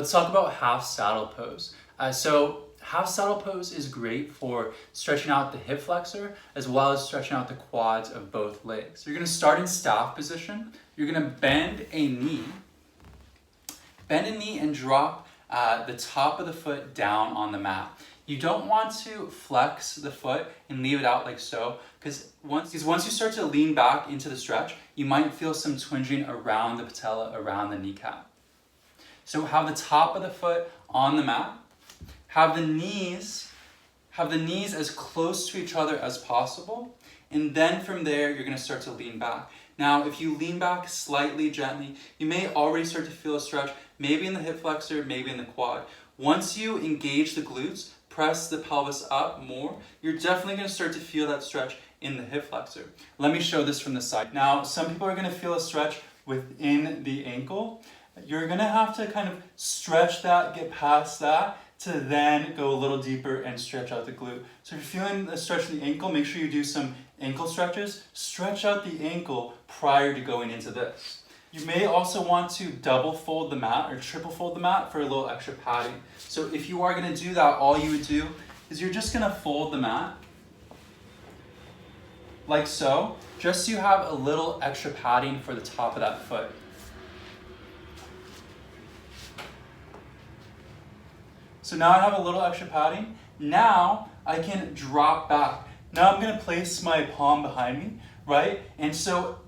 Let's talk about half saddle pose. So half saddle pose is great for stretching out the hip flexor as well as stretching out the quads of both legs. So you're gonna start in staff position. You're gonna bend a knee and drop the top of the foot down on the mat. You don't want to flex the foot and leave it out like so, because once you start to lean back into the stretch, you might feel some twinging around the patella, around the kneecap. So have the top of the foot on the mat, have the knees as close to each other as possible, and then from there, you're gonna start to lean back. Now, if you lean back slightly, gently, you may already start to feel a stretch, maybe in the hip flexor, maybe in the quad. Once you engage the glutes, press the pelvis up more, you're definitely gonna start to feel that stretch in the hip flexor. Let me show this from the side. Now, some people are gonna feel a stretch within the ankle. You're gonna have to kind of stretch that, get past that, to then go a little deeper and stretch out the glute. So if you're feeling a stretch in the ankle, make sure you do some ankle stretches. Stretch out the ankle prior to going into this. You may also want to double fold the mat or triple fold the mat for a little extra padding. So if you are gonna do that, all you would do is you're just gonna fold the mat like so, just so you have a little extra padding for the top of that foot. So now I have a little extra padding. Now I can drop back. Now I'm gonna place my palm behind me, right? And so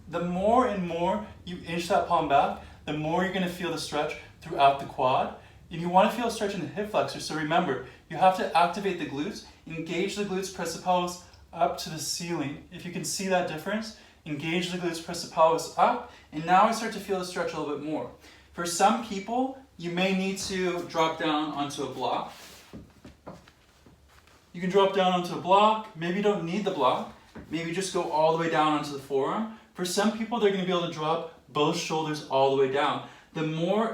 the more and more you inch that palm back, the more you're gonna feel the stretch throughout the quad. And you wanna feel a stretch in the hip flexor. So remember, you have to activate the glutes, engage the glutes, press the pelvis up to the ceiling. If you can see that difference, engage the glutes, press the pelvis up, and now I start to feel the stretch a little bit more. For some people, you may need to drop down onto a block. You can drop down onto a block. Maybe you don't need the block. Maybe just go all the way down onto the forearm. For some people, they're gonna be able to drop both shoulders all the way down.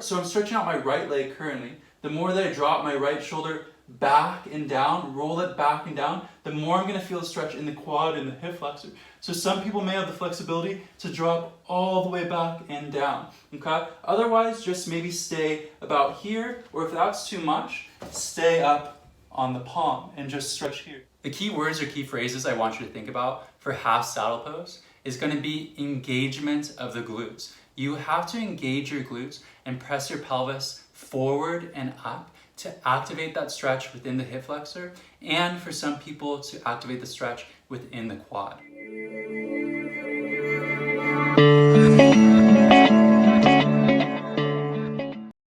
So I'm stretching out my right leg currently. The more that I drop my right shoulder back and down, roll it back and down, the more I'm gonna feel a stretch in the quad and the hip flexor. So some people may have the flexibility to drop all the way back and down, okay? Otherwise, just maybe stay about here, or if that's too much, stay up on the palm and just stretch here. The key words or key phrases I want you to think about for half saddle pose is gonna be engagement of the glutes. You have to engage your glutes and press your pelvis forward and up to activate that stretch within the hip flexor, and for some people to activate the stretch within the quad.